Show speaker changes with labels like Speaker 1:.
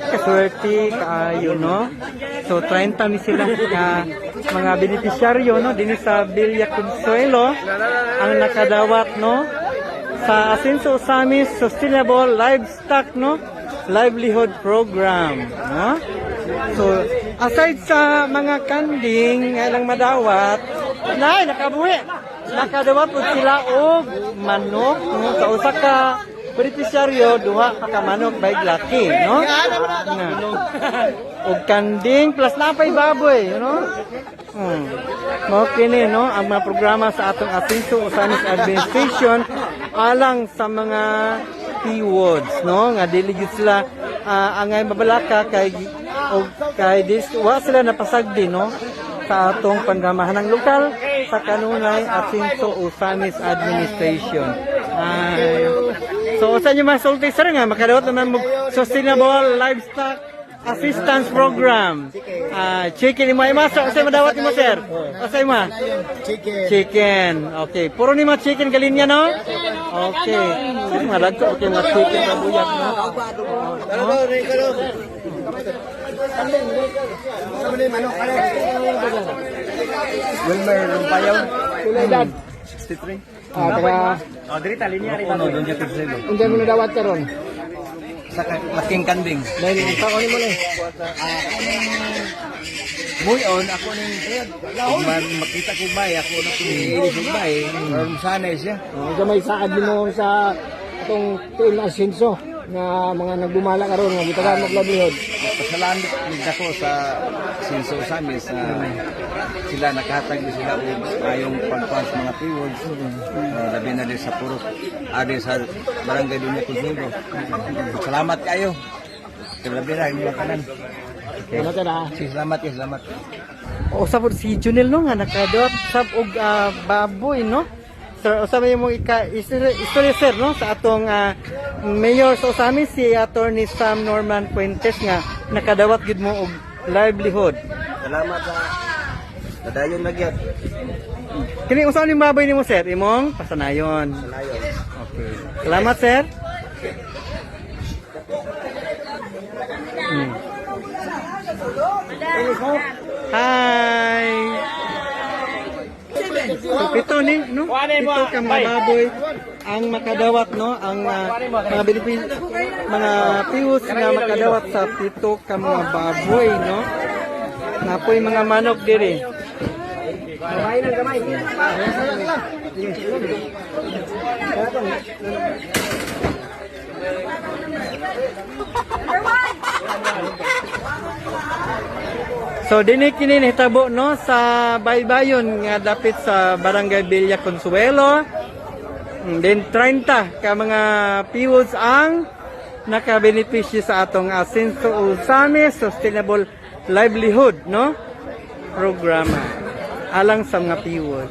Speaker 1: Kaswerte kaayo, no? So 30 ni sila ka mga beneficiaryo, no, dinhi sa Villa Consuelo ang nakadawat, no, sa Asenso Osamis Sustainable Livestock, no, Livelihood Program, no. So aside sa mga kanding nga lang madawat, nakadawat po sila og manok, no, sa usa ka beneficiaryo duha pa ka manok by laki, no? Og kanding plus napay baboy, you know? Mao kini, no, ang mga programa sa atong Asenso Osamis Administration alang sa mga keywords, no, nga dili gyud sila angay mabalaka kay og kay wa sila napasagdi, no, sa atong panggamahanang lokal sa kanunay Asenso Osamis Administration. So sa inyo mga sulti sir nga makadawat naman mo Sustainable Livestock Assistance Program. Chicken mo ay masa sa madawat mo sir. Asay mo? Chicken. Okay, puro ni mga chicken galinya, no? Okay. Malagko okay mga chicken sa buyat, no? Wilmer Rumpayaw. Edad 63. Diri ta linya ri. Ano doon jud sila. Unsa mo nadawat karon? Sa laking kanding. Dahil taon mo ni. Muyon ako ning man makita ko bay ako na tumiili bay. Karon sanay siya. Gamay saad mo sa atong tuil na Asenso nga mga nagdumala karon nga gitagan maglabihod. Pasalamat ako sa Asenso Osamis sila nakahatag din sila og ayong pagpas mga keywords. Labi na din sa puro ade sa barangay Dunya Consuelo. Salamat kayo. Labi na mga kanan. Salamat ya, salamat. O sa si Junel, no, nga nakadot sab og baboy, no. Sir, sabi mo istorya sir, no, sa atong mayor sa Osamis si Attorney Sam Norman Fuentes nga nakadawat gid mo og livelihood. Salamat sa nadayon nagyat. Kini usa ni baboy nimo sir, imong pasanayon. Pasanayon. Okay. Salamat sir. Hi. So, ito ni, no? Ito ka mga baboy ang makadawat, no? Ang mga piwos nga makadawat sa pito ka mga baboy, no? Napoy mga manok diri. Gamay na gamay. So dinhi kini nahitabo, no, sa baybayon nga dapit sa Barangay Villa Consuelo. Then 30 ka mga piwos ang nakabenepisyo sa atong Asenso Osamis Sustainable Livelihood, no, programa alang sa mga piwos.